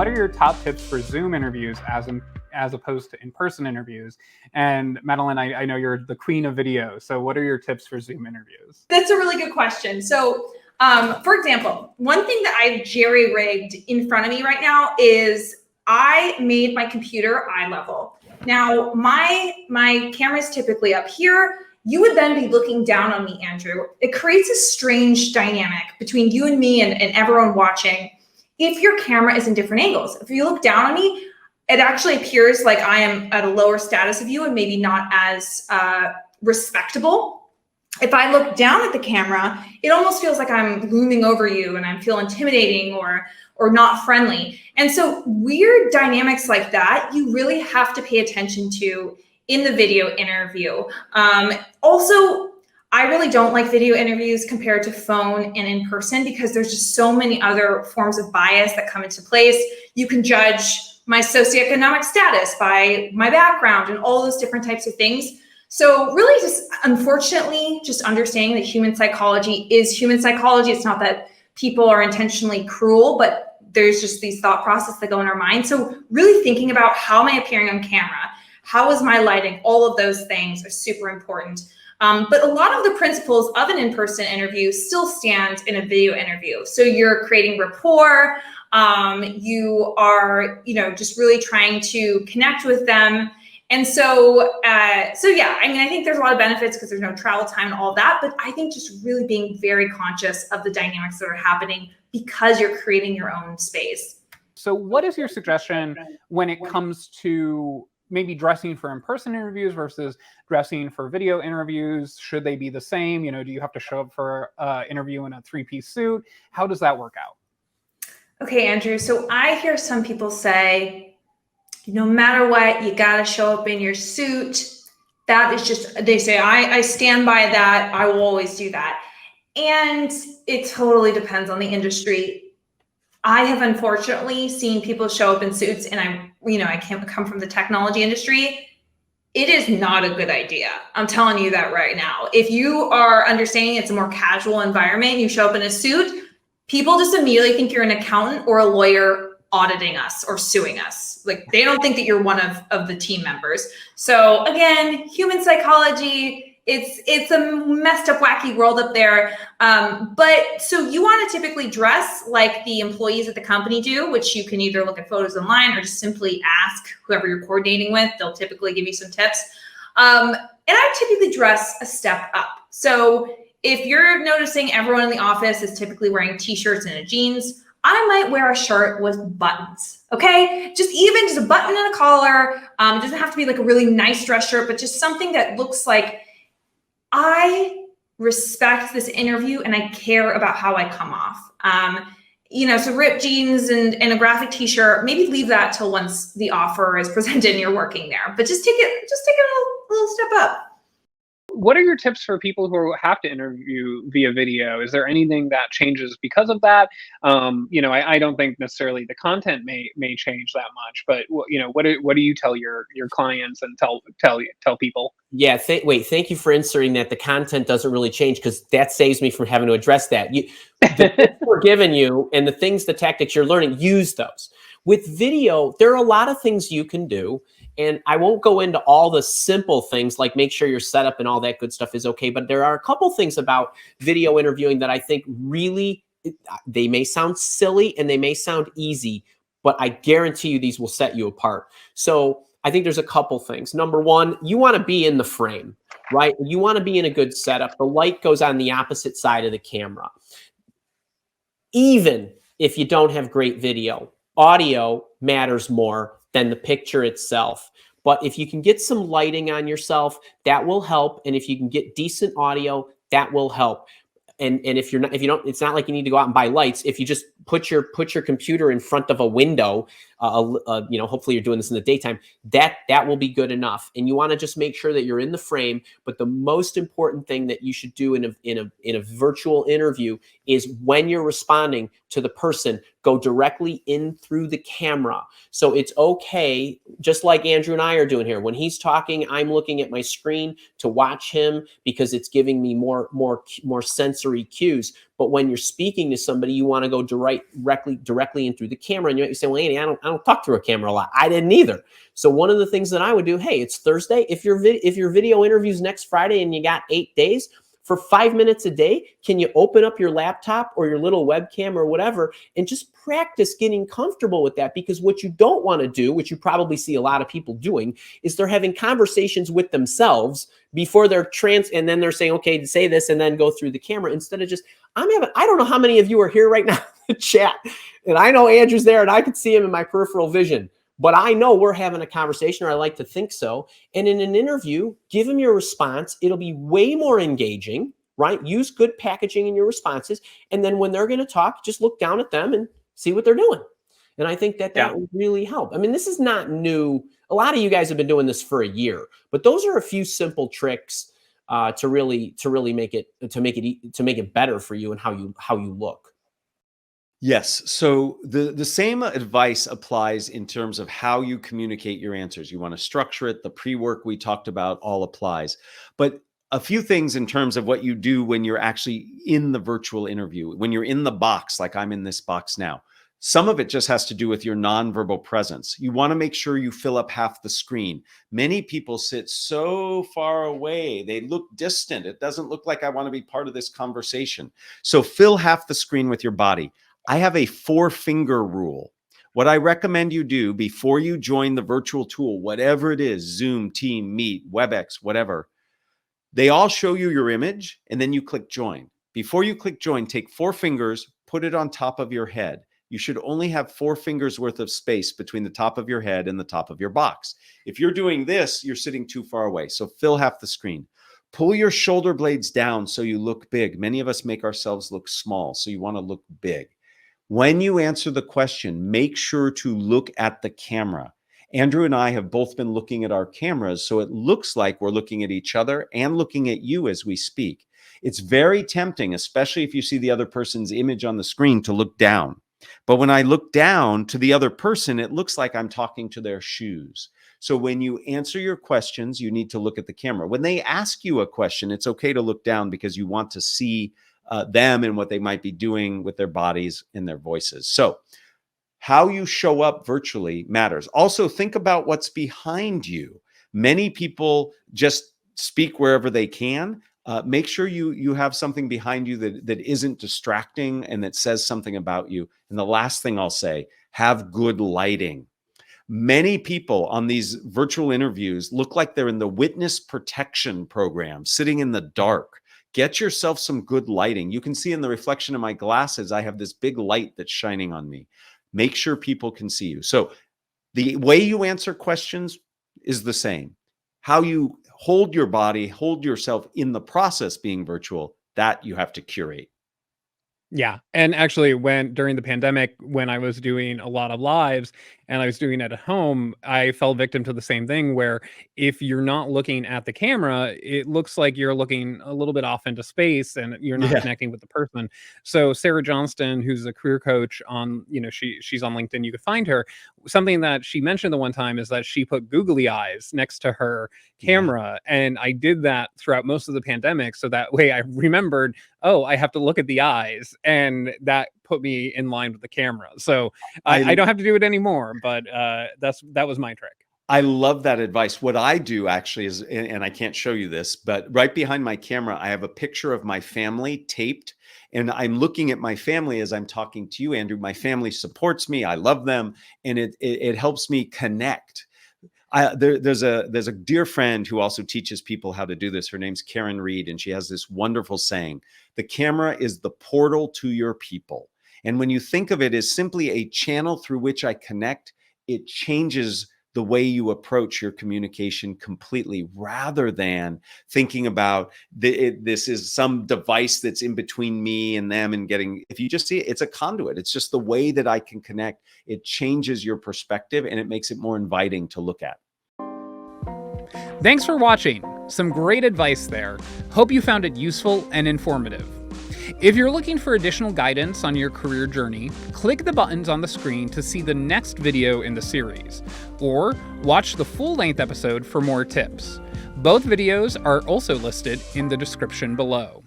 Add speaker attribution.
Speaker 1: what are your top tips for Zoom interviews as opposed to in-person interviews? And Madeline, I know you're the queen of video, so what are your tips for Zoom interviews?
Speaker 2: That's a really good question. So, for example, one thing that I've jerry-rigged in front of me right now is I made my computer eye level. Now, my camera is typically up here. You would then be looking down on me, Andrew. It creates a strange dynamic between you and me and everyone watching if your camera is in different angles. If you look down on me, it actually appears like I am at a lower status of you and maybe not as respectable. If I look down at the camera, it almost feels like I'm looming over you and I feel intimidating or not friendly. And so weird dynamics like that, you really have to pay attention to in the video interview. Also, I really don't like video interviews compared to phone and in person because there's just so many other forms of bias that come into place. You can judge my socioeconomic status by my background and all those different types of things. So really just, unfortunately, just understanding that human psychology is human psychology. It's not that people are intentionally cruel, but there's just these thought processes that go in our mind. So really thinking about how am I appearing on camera? How is my lighting? All of those things are super important. But a lot of the principles of an in-person interview still stand in a video interview. So you're creating rapport. You are, just really trying to connect with them. And so yeah, I mean, I think there's a lot of benefits because there's no travel time and all that, but I think just really being very conscious of the dynamics that are happening because you're creating your own space.
Speaker 1: So what is your suggestion when it comes to maybe dressing for in-person interviews versus dressing for video interviews? Should they be the same? Do you have to show up for an interview in a three-piece suit? How does that work out?
Speaker 2: Okay, Andrew. So I hear some people say, no matter what, you got to show up in your suit. That is just, they say, I stand by that. I will always do that. And it totally depends on the industry. I have unfortunately seen people show up in suits, and I can't come from the technology industry. It is not a good idea. I'm telling you that right now. If you are understanding it's a more casual environment, you show up in a suit, people just immediately think you're an accountant or a lawyer auditing us or suing us. Like, they don't think that you're one of the team members. So again, human psychology, it's a messed up, wacky world up there. But so you want to typically dress like the employees at the company do, which you can either look at photos online or just simply ask whoever you're coordinating with. They'll typically give you some tips. And I typically dress a step up. So if you're noticing everyone in the office is typically wearing t-shirts and jeans, I might wear a shirt with buttons, okay? Just a button and a collar. It doesn't have to be like a really nice dress shirt, but just something that looks like I respect this interview and I care about how I come off. So ripped jeans and a graphic t-shirt, maybe leave that till once the offer is presented and you're working there, but just take it a little step up.
Speaker 1: What are your tips for people who have to interview via video? Is there anything that changes because of that? I don't think necessarily the content may change that much, but what do you tell your clients and tell people?
Speaker 3: Yeah. Thank you for inserting that. The content doesn't really change because that saves me from having to address that. The tips we're giving you and the tactics you're learning, use those. With video, there are a lot of things you can do. And I won't go into all the simple things like make sure your setup and all that good stuff is okay. But there are a couple things about video interviewing that I think really, they may sound silly and they may sound easy, but I guarantee you these will set you apart. So I think there's a couple things. Number one, you want to be in the frame, right? You want to be in a good setup. The light goes on the opposite side of the camera. Even if you don't have great video, audio matters more than the picture itself. But if you can get some lighting on yourself, that will help. And if you can get decent audio, that will help. And if you don't, it's not like you need to go out and buy lights. If you just put your computer in front of a window, hopefully you're doing this in the daytime, that will be good enough. And you want to just make sure that you're in the frame. But the most important thing that you should do in a virtual interview is when you're responding to the person, go directly in through the camera. So it's okay, just like Andrew and I are doing here. When he's talking, I'm looking at my screen to watch him because it's giving me more sensory cues. But when you're speaking to somebody, you want to go directly in through the camera. And you say, well, Andy, I don't talk through a camera a lot. I didn't either. So one of the things that I would do, hey, it's Thursday. If your video interview's next Friday and you got 8 days, for 5 minutes a day, can you open up your laptop or your little webcam or whatever and just practice getting comfortable with that? Because what you don't want to do, which you probably see a lot of people doing, is they're having conversations with themselves before they're and then they're saying, okay, to say this and then go through the camera instead of just, I don't know how many of you are here right now in the chat. And I know Andrew's there and I could see him in my peripheral vision. But I know we're having a conversation, or I like to think so. And in an interview, give them your response. It'll be way more engaging, right? Use good packaging in your responses. And then when they're going to talk, just look down at them and see what they're doing. And I think that would really help. I mean, this is not new. A lot of you guys have been doing this for a year, but those are a few simple tricks to really make it better for you and how you look.
Speaker 4: Yes. So the same advice applies in terms of how you communicate your answers. You want to structure it. The pre-work we talked about all applies. But a few things in terms of what you do when you're actually in the virtual interview, when you're in the box, like I'm in this box now. Some of it just has to do with your nonverbal presence. You want to make sure you fill up half the screen. Many people sit so far away. They look distant. It doesn't look like I want to be part of this conversation. So fill half the screen with your body. I have a 4-finger rule. What I recommend you do before you join the virtual tool, whatever it is, Zoom, Team, Meet, WebEx, whatever, they all show you your image and then you click join. Before you click join, take 4 fingers, put it on top of your head. You should only have 4 fingers worth of space between the top of your head and the top of your box. If you're doing this, you're sitting too far away. So fill half the screen. Pull your shoulder blades down so you look big. Many of us make ourselves look small, so you want to look big. When you answer the question, make sure to look at the camera. Andrew and I have both been looking at our cameras, so it looks like we're looking at each other and looking at you as we speak. It's very tempting, especially if you see the other person's image on the screen, to look down. But when I look down to the other person, it looks like I'm talking to their shoes. So when you answer your questions, you need to look at the camera. When they ask you a question, it's okay to look down because you want to see them and what they might be doing with their bodies and their voices. So how you show up virtually matters. Also, think about what's behind you. Many people just speak wherever they can. Make sure you have something behind you that isn't distracting and that says something about you. And the last thing I'll say, have good lighting. Many people on these virtual interviews look like they're in the witness protection program, sitting in the dark. Get yourself some good lighting. You can see in the reflection of my glasses, I have this big light that's shining on me. Make sure people can see you. So the way you answer questions is the same. How you hold your body, hold yourself in the process being virtual, that you have to curate.
Speaker 1: Yeah. And actually, during the pandemic, when I was doing a lot of lives and I was doing it at home, I fell victim to the same thing where if you're not looking at the camera, it looks like you're looking a little bit off into space and you're not connecting with the person. So Sarah Johnston, who's a career coach on, she's on LinkedIn, you could find her. Something that she mentioned the one time is that she put googly eyes next to her camera. And I did that throughout most of the pandemic. So that way I remembered, oh, I have to look at the eyes. And that put me in line with the camera. So I don't have to do it anymore, but that was my trick.
Speaker 4: I love that advice. What I do actually is, and I can't show you this, but right behind my camera, I have a picture of my family taped, and I'm looking at my family as I'm talking to you, Andrew. My family supports me. I love them, and it helps me connect. There's a dear friend who also teaches people how to do this. Her name's Karen Reed, and she has this wonderful saying: the camera is the portal to your people. And when you think of it as simply a channel through which I connect, it changes the way you approach your communication completely, rather than thinking about this is some device that's in between me and them and getting, if you just see it, it's a conduit. It's just the way that I can connect. It changes your perspective and it makes it more inviting to look at.
Speaker 1: Thanks for watching. Some great advice there. Hope you found it useful and informative. If you're looking for additional guidance on your career journey, click the buttons on the screen to see the next video in the series, or watch the full-length episode for more tips. Both videos are also listed in the description below.